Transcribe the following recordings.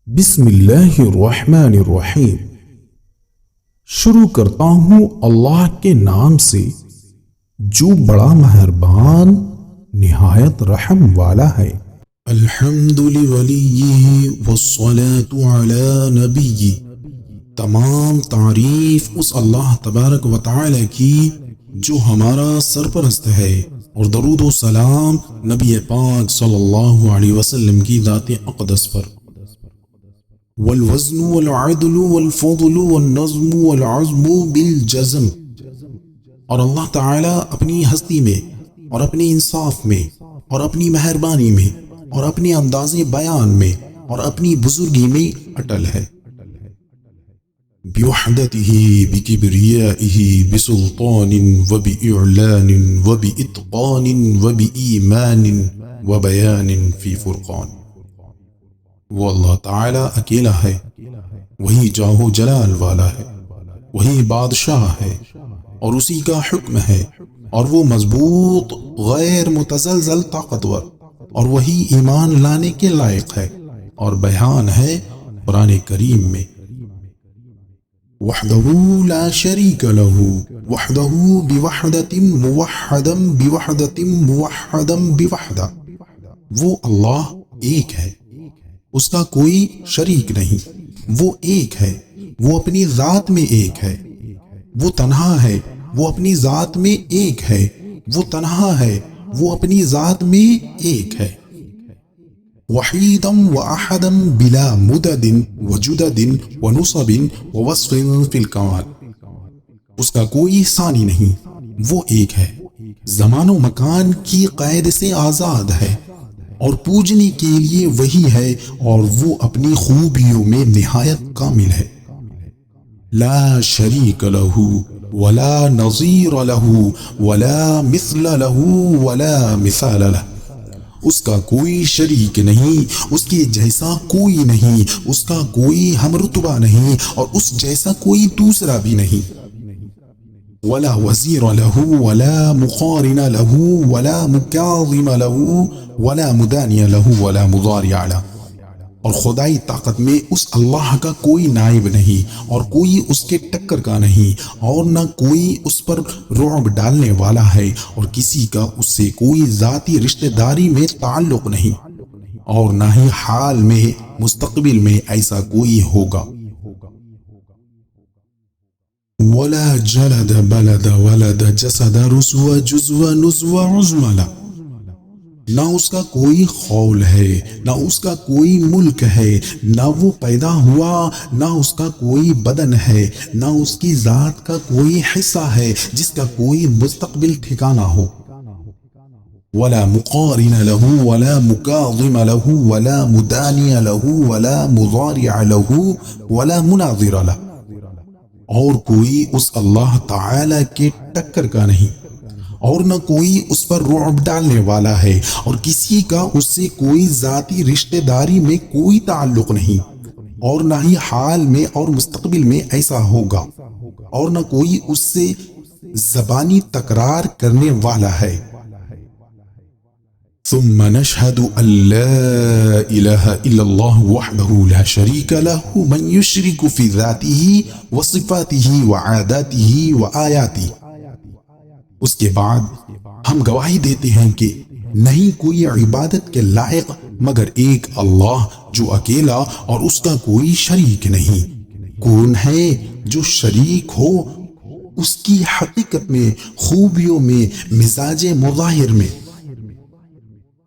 بسم اللہ الرحمن الرحیم۔ شروع کرتا ہوں اللہ کے نام سے جو بڑا مہربان نہایت رحم والا ہے۔ الحمد لولیہ والصلاة علی نبیہ۔ تمام تعریف اس اللہ تبارک و تعالی کی جو ہمارا سرپرست ہے، اور درود و سلام نبی پاک صلی اللہ علیہ وسلم کی ذات اقدس پر۔ والوزن والعدل والفضل والنظم والعزم بالجزم۔ اور اللہ تعالیٰ اپنی ہستی میں اور اپنے انصاف میں اور اپنی مہربانی میں اور اپنے انداز بیان میں اور اپنی بزرگی میں اٹل ہے۔ بوحدتہ بکبریائہ بسلطان وبإعلان وبإتقان وبإیمان وبیان فی فرقان۔ وہ اللہ تعالیٰ اکیلا ہے، وہی جاہ و جلال والا ہے، وہی بادشاہ ہے، اور اسی کا حکم ہے، اور وہ مضبوط غیر متزلزل طاقتور، اور وہی ایمان لانے کے لائق ہے، اور بیان ہے قرآن کریم میں۔ وحدہ لا شریک لہ وحدہ بوحدۃ موحدا بوحدۃ موحدا بوحدہ۔ وہ اللہ ایک ہے، اس کا کوئی شریک نہیں، وہ ایک ہے، وہ اپنی ذات میں ایک ہے، وہ تنہا ہے، وہ اپنی ذات میں ایک ہے، وہ تنہا ہے، وہ اپنی ذات میں ایک ہے۔ وحیدا واحدا بلا مدد وجدد ونصب ووصف فی الکمال۔ اس کا کوئی ثانی نہیں، وہ ایک ہے، زمان و مکان کی قید سے آزاد ہے، اور پوجنے کے لیے وہی ہے، اور وہ اپنی خوبیوں میں نہایت کامل ہے۔ لا شریک لہ ولا نظیر لہ ولا مثل لہ ولا مثال لہ۔ اس کا کوئی شریک نہیں، اس کے جیسا کوئی نہیں، اس کا کوئی ہم رتبہ نہیں، اور اس جیسا کوئی دوسرا بھی نہیں۔ ولا وزیر لہ ولا مقارن لہ ولا مکاظم لہ ولا مدانی لہ ولا مضارع لہ۔ اور خدائی طاقت میں اس اللہ کا کوئی نائب نہیں، اور کوئی اس کے ٹکر کا نہیں، اور نہ کوئی اس پر رعب ڈالنے والا ہے، اور کسی کا اس سے کوئی ذاتی رشتہ داری میں تعلق نہیں، اور نہ ہی حال میں مستقبل میں ایسا کوئی ہوگا۔ ولا جلد بلد ولد جسد رسو جزو نزو عزم لہ۔ نہ اس کا کوئی خول ہے، نہ اس کا کوئی ملک ہے، نہ وہ پیدا ہوا، نہ اس کا کوئی بدن ہے، نہ اس کی ذات کا کوئی حصہ ہے جس کا کوئی مستقبل ٹھکانہ ہو۔ ولا مقارن لہ ولا مکاظم لہ ولا مدانی لہ ولا مضارع لہ ولا مناظر لہ۔ اور کوئی اس اللہ تعالی کے ٹکر کا نہیں، اور نہ کوئی اس پر رعب ڈالنے والا ہے، اور کسی کا اس سے کوئی ذاتی رشتہ داری میں کوئی تعلق نہیں، اور نہ ہی حال میں اور مستقبل میں ایسا ہوگا، اور نہ کوئی اس سے زبانی تکرار کرنے والا ہے۔ ثم نشهد ان لا اله الا الله وحده لا شريك له من يشرك في ذاته وصفاته وعاداته وآياته۔ اس کے بعد ہم گواہی دیتے ہیں کہ نہیں کوئی عبادت کے لائق مگر ایک اللہ جو اکیلا اور اس کا کوئی شریک نہیں۔ کون ہے جو شریک ہو اس کی حقیقت میں، خوبیوں میں، مزاج مظاہر میں؟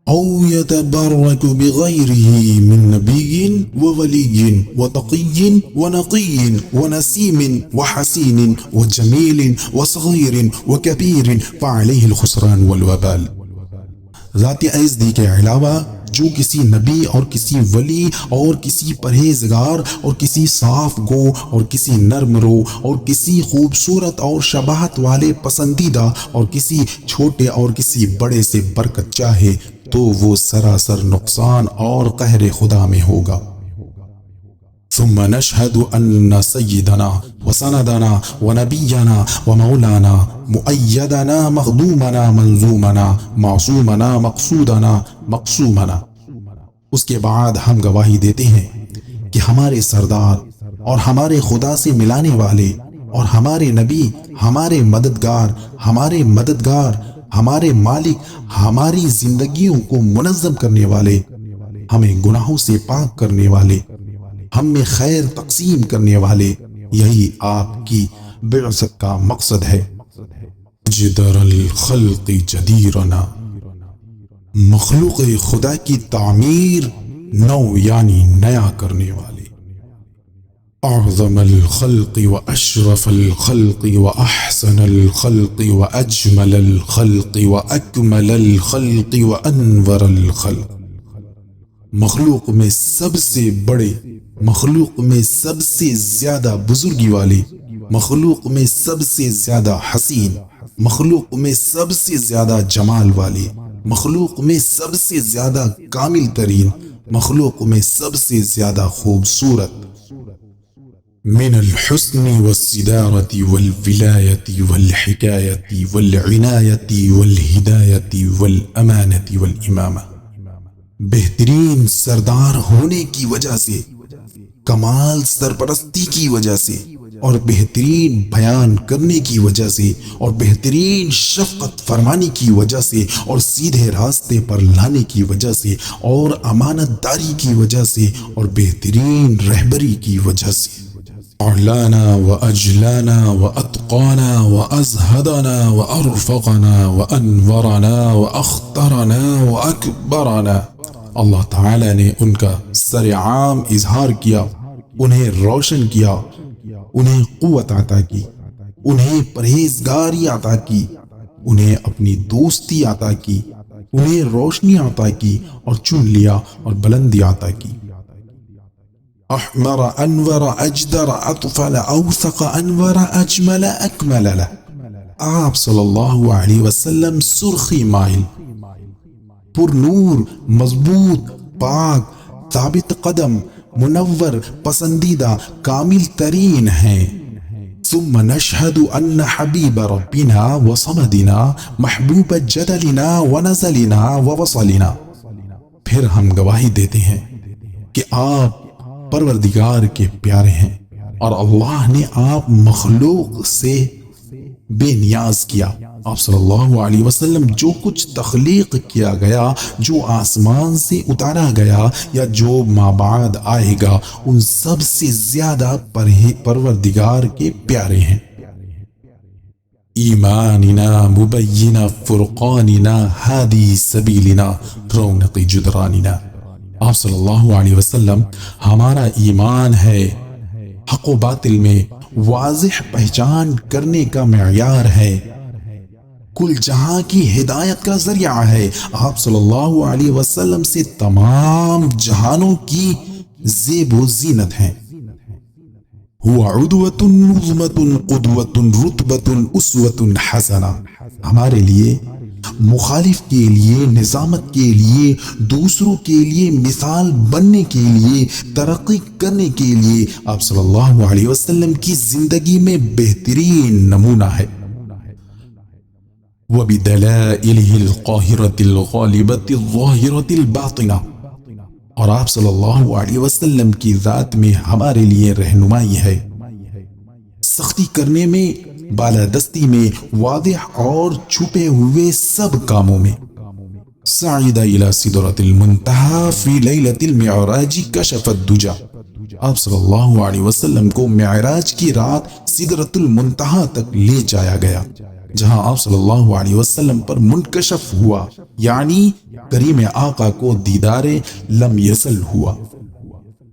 او يتبرك بغيره من نبي وولي وتقي ونقي ونسيم وحسين وجميل وصغير وكبير فعليه الخسران والوبال۔ ذات عزت کے علاوہ جو کسی نبی اور کسی ولی اور کسی پرہیزگار اور کسی صاف گو اور کسی نرم رو اور کسی خوبصورت اور شباہت والے پسندیدہ اور کسی چھوٹے اور کسی بڑے سے برکت چاہے تو وہ سراسر نقصان اور قہر خدا میں ہوگا۔ ثم نشهد ان سیدنا وسندنا ونبینا ومولانا مؤیدنا مخدومنا منظومنا معصومنا مقصودنا مقسومنا۔ اس کے بعد ہم گواہی دیتے ہیں کہ ہمارے سردار اور ہمارے خدا سے ملانے والے اور ہمارے نبی، ہمارے مددگار، ہمارے مالک، ہماری زندگیوں کو منظم کرنے والے، ہمیں گناہوں سے پاک کرنے والے، ہم میں خیر تقسیم کرنے والے، یہی آپ کی بعثت کا مقصد ہے۔ جدر الخلق جدیرنا، مخلوق خدا کی تعمیر، نو یعنی نیا کرنے والے۔ اعظم الخلق واشرف الخلق واحسن الخلق واجمل الخلق واکمل الخلق وانور الخلق، مخلوق میں سب سے بڑے، مخلوق میں سب سے زیادہ بزرگی والے، مخلوق میں سب سے زیادہ حسین، مخلوق میں سب سے زیادہ جمال والے، مخلوق میں سب سے زیادہ کامل ترین، مخلوق میں سب سے زیادہ خوبصورت۔ من الحسن والصدارة والولاية والحكاية والعناية والهداية والأمانة والإمامة، بہترین سردار ہونے کی وجہ سے، کمال سرپرستی کی وجہ سے، اور بہترین بیان کرنے کی وجہ سے، اور بہترین شفقت فرمانے کی وجہ سے، اور سیدھے راستے پر لانے کی وجہ سے، اور امانت داری کی وجہ سے، اور بہترین رہبری کی وجہ سے۔ اعلانا واجلانا واتقانا وازهدنا وارفقنا وانورنا واخطرنا واکبرنا، اللہ تعالی نے ان کا سر عام اظہار کیا، انہیں روشن کیا، انہیں قوت عطا کی، انہیں پرہیزگاری عطا کی، انہیں اپنی دوستی عطا کی، انہیں روشنی عطا کی اور چن لیا اور بلندی عطا کی۔ احمر انور اجدر اطفل اوثق انور اجمل اکمل له، آپ صلی اللہ علیہ وسلم سرخی مائل، پر نور، مضبوط، پاک، ثابت قدم، منور، پسندیدہ، کامل ترین ہیں۔ ثم نشهد ان حبیب ربنا وصمدنا محبوب جدلنا ونزلنا ووصلنا، پھر ہم گواہی دیتے ہیں کہ آپ پروردگار کے پیارے ہیں، اور اللہ نے آپ مخلوق سے بے نیاز کیا۔ آپ صلی اللہ علیہ وسلم جو کچھ تخلیق کیا گیا، جو آسمان سے اتارا گیا یا جو مابعد آئے گا، ان سب سے زیادہ پروردگار کے پیارے ہیں۔ ایماننا مبین فرقاننا ہادی سبیلنا رونق جدراننا، آپ صلی اللہ علیہ وسلم ہمارا ایمان ہے، حق و باطل میں واضح پہچان کرنے کا معیار ہے، کل جہاں کی ہدایت کا ذریعہ ہے۔ آپ صلی اللہ علیہ وسلم سے تمام جہانوں کی زیب و زینت ہیں۔ هو عدوة نظمة قدوة رتبة اسوة حسنہ، ہمارے لیے، مخالف کے لیے، نظامت کے لیے، دوسروں کے لیے مثال بننے کے لیے، ترقی کرنے کے لیے آپ صلی اللہ علیہ وسلم کی زندگی میں بہترین نمونہ ہے۔ وبدلائله القاهرة الغالبة الظاهرة الباطنة، اور آپ صلی اللہ علیہ وسلم کی ذات میں ہمارے لیے رہنمائی ہے، سختی کرنے میں، بالادستی میں، واضح اور چھپے ہوئے سب کاموں میں۔ صعد الى سدرۃ المنتہى فی لیلۃ المعراج کشف الدجى، آپ صلی اللہ علیہ وسلم کو معراج کی رات سدرۃ المنتہى تک لے جایا گیا، جہاں آپ صلی اللہ علیہ وسلم پر منکشف ہوا، یعنی کریم آقا کو دیدار لم یزل ہوا۔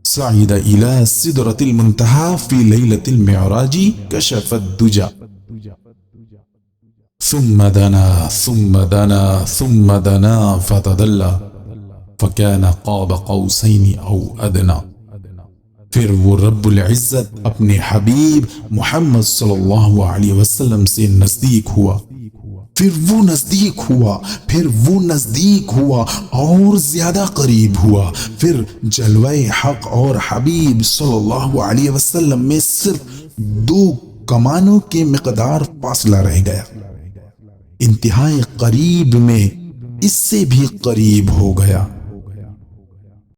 صعد الى سدرۃ المنتہى فی لیلۃ المعراج کشف الدجى ثم دنا ثم دنا ثم دنا فتدلى فكان قاب قوسین او ادنى، پھر وہ رب العزت اپنے حبیب محمد صلی اللہ علیہ وسلم سے نزدیک ہوا، پھر وہ نزدیک ہوا، پھر وہ نزدیک ہوا اور زیادہ قریب ہوا، پھر جلوہ حق اور حبیب صلی اللہ علیہ وسلم میں صرف 2 کمانوں کے مقدار فاصلہ رہ گیا، انتہائی قریب میں اس سے بھی قریب ہو گیا۔